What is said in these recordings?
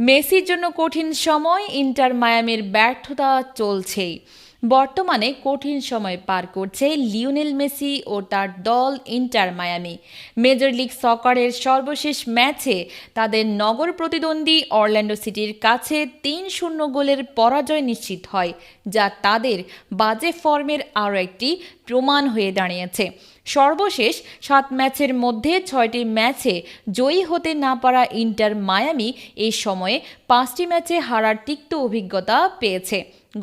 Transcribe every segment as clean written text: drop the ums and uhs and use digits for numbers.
মেসির জন্য কঠিন সময়, ইন্টার মায়ামির ব্যর্থতা চলছেই। বর্তমানে কঠিন সময় পার করছে লিওনেল মেসি ও তার দল ইন্টার মায়ামি। মেজর লিগ সকারের সর্বশেষ ম্যাচে তাদের নগর প্রতিদ্বন্দ্বী অরল্যান্ডো সিটির কাছে ৩-০ গোলের পরাজয় নিশ্চিত হয়, যা তাদের বাজে ফর্মের আরও একটি প্রমাণ হয়ে দাঁড়িয়েছে। সর্বশেষ ৭ ম্যাচের মধ্যে ৬টি ম্যাচে জয়ী হতে না পারা ইন্টার মায়ামি এই সময়ে ৫টি ম্যাচে হারার তিক্ত অভিজ্ঞতা পেয়েছে।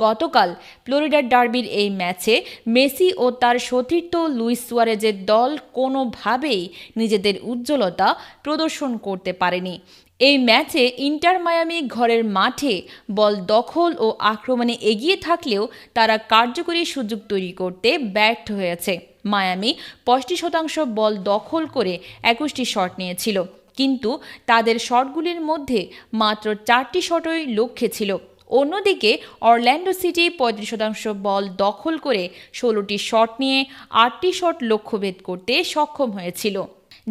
গতকাল ফ্লোরিডার ডার্বির এই ম্যাচে মেসি ও তার সতীর্থ লুইস সুয়ারেজের দল কোনোভাবেই নিজেদের উজ্জ্বলতা প্রদর্শন করতে পারেনি। এই ম্যাচে ইন্টার মায়ামি ঘরের মাঠে বল দখল ও আক্রমণে এগিয়ে থাকলেও তারা কার্যকরী সুযোগ তৈরি করতে ব্যর্থ হয়েছে। মায়ামি 65% বল দখল করে 21টি শট নিয়েছিল, কিন্তু তাদের শটগুলির মধ্যে মাত্র 4টি শটই লক্ষ্যে ছিল। অন্যদিকে অরল্যান্ডো সিটি 35% বল দখল করে 16টি শট নিয়ে 8টি শট লক্ষ্যভেদ করতে সক্ষম হয়েছিল,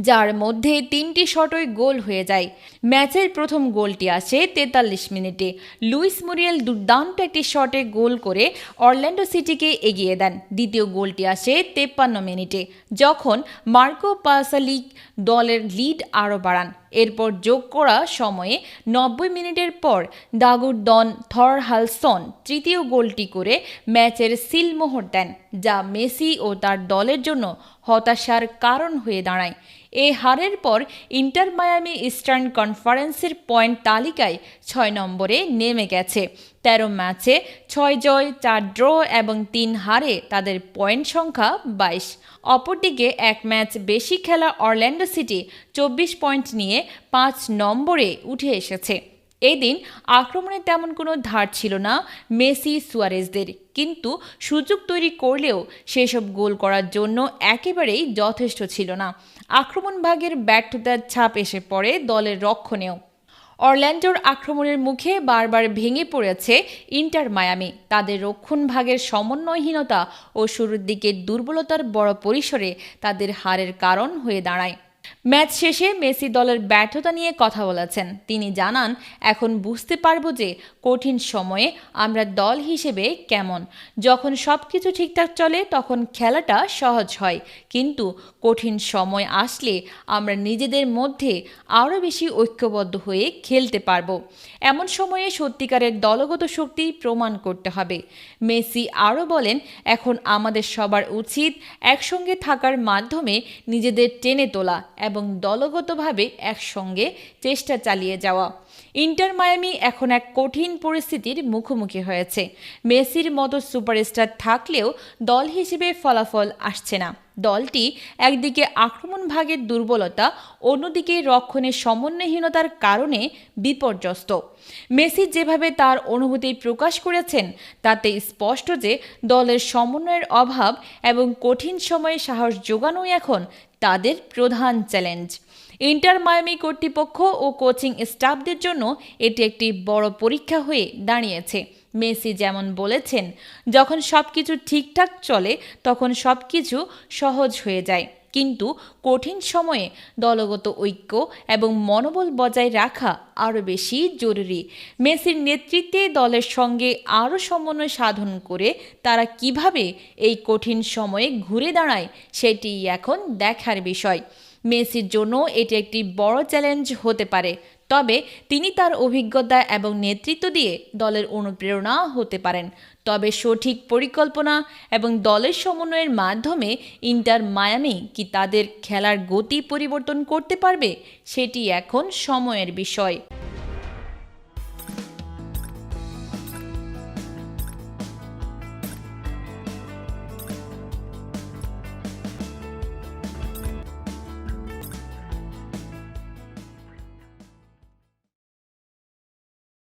যার মধ্যে 3টি শটই গোল হয়ে যায়। ম্যাচের প্রথম গোলটি আসে 43 মিনিটে। লুইস মুরিয়েল দুর্দান্ত একটি শটে গোল করে অরল্যান্ডো সিটিকে এগিয়ে দেন। দ্বিতীয় গোলটি আসে 53 মিনিটে, যখন মার্কো পাসালিক দলের লিড আরও বাড়ান। এরপর যোগ করা সময়ে 90 মিনিটের পর দাগুর ডন থরহালসন তৃতীয় গোলটি করে ম্যাচের সিলমোহর দেন, যা মেসি ও তার দলের জন্য হতাশার কারণ হয়ে দাঁড়ায়। এই হারের পর ইন্টার মায়ামি ইস্টার্ন কনফারেন্সের পয়েন্ট তালিকায় 6 নম্বরে নেমে গেছে। 13 ম্যাচে 6 জয়, 4 ড্র এবং 3 হারে তাদের পয়েন্ট সংখ্যা 22। অপরদিকে এক ম্যাচ বেশি খেলা অরল্যান্ডো সিটি 24 পয়েন্ট নিয়ে 5 নম্বরে উঠে এসেছে। এদিন আক্রমণে তেমন কোনো ধার ছিল না মেসি সুয়ারেজদের, কিন্তু সুযোগ তৈরি করলেও সেসব গোল করার জন্য একেবারেই যথেষ্ট ছিল না। আক্রমণ ভাগের ব্যর্থতার ছাপ এসে পড়ে দলের রক্ষণেও। অরল্যান্ডোর আক্রমণের মুখে বারবার ভেঙে পড়েছে ইন্টার মায়ামি। তাদের রক্ষণ ভাগের সমন্বয়হীনতা ও শুরুর দিকের দুর্বলতার বড় পরিসরে তাদের হারের কারণ হয়ে দাঁড়ায়। ম্যাচ শেষে মেসি দলের ব্যর্থতা নিয়ে কথা বলেছেন। তিনি জানান, এখন বুঝতে পারবো যে কঠিন সময়ে আমরা দল হিসেবে কেমন। যখন সব কিছু ঠিকঠাক চলে তখন খেলাটা সহজ হয়, কিন্তু কঠিন সময় আসলে আমরা নিজেদের মধ্যে আরও বেশি ঐক্যবদ্ধ হয়ে খেলতে পারবো। এমন সময়ে সত্যিকারের দলগত শক্তি প্রমাণ করতে হবে। মেসি আরও বলেন, এখন আমাদের সবার উচিত একসঙ্গে থাকার মাধ্যমে নিজেদের টেনে তোলা এবং দলগতভাবে একসঙ্গে চেষ্টা চালিয়ে যাওয়া। ইন্টার মায়ামি এখন এক কঠিন পরিস্থিতির মুখোমুখি হয়েছে। মেসির মতো সুপারস্টার থাকলেও দল হিসেবে ফলাফল আসছে না। দলটি একদিকে আক্রমণ ভাগের দুর্বলতা, অন্যদিকে রক্ষণের সমন্বয়হীনতার কারণে বিপর্যস্ত। মেসি যেভাবে তার অনুভূতি প্রকাশ করেছেন তাতে স্পষ্ট যে দলের সমন্বয়ের অভাব এবং কঠিন সময়ে সাহস জোগানোই এখন তাদের প্রধান চ্যালেঞ্জ। ইন্টার মায়ামি কর্তৃপক্ষ ও কোচিং স্টাফদের জন্য এটি একটি বড় পরীক্ষা হয়ে দাঁড়িয়েছে। মেসি যেমন বলেছেন, যখন সব কিছু ঠিকঠাক চলে তখন সব কিছু সহজ হয়ে যায়, কিন্তু কঠিন সময়ে দলগত ঐক্য এবং মনোবল বজায় রাখা আরও বেশি জরুরি। মেসির নেতৃত্বে দলের সঙ্গে আরও সমন্বয় সাধন করে তারা কিভাবে এই কঠিন সময়ে ঘুরে দাঁড়ায় সেটি এখন দেখার বিষয়। মেসির জন্য এটি একটি বড় চ্যালেঞ্জ হতে পারে, তবে তিনি তার অভিজ্ঞতা এবং নেতৃত্ব দিয়ে দলের অনুপ্রেরণা হতে পারেন। তবে সঠিক পরিকল্পনা এবং দলের সমন্বয়ের মাধ্যমে ইন্টার মায়ামি কি তাদের খেলার গতি পরিবর্তন করতে পারবে, সেটি এখন সময়ের বিষয়।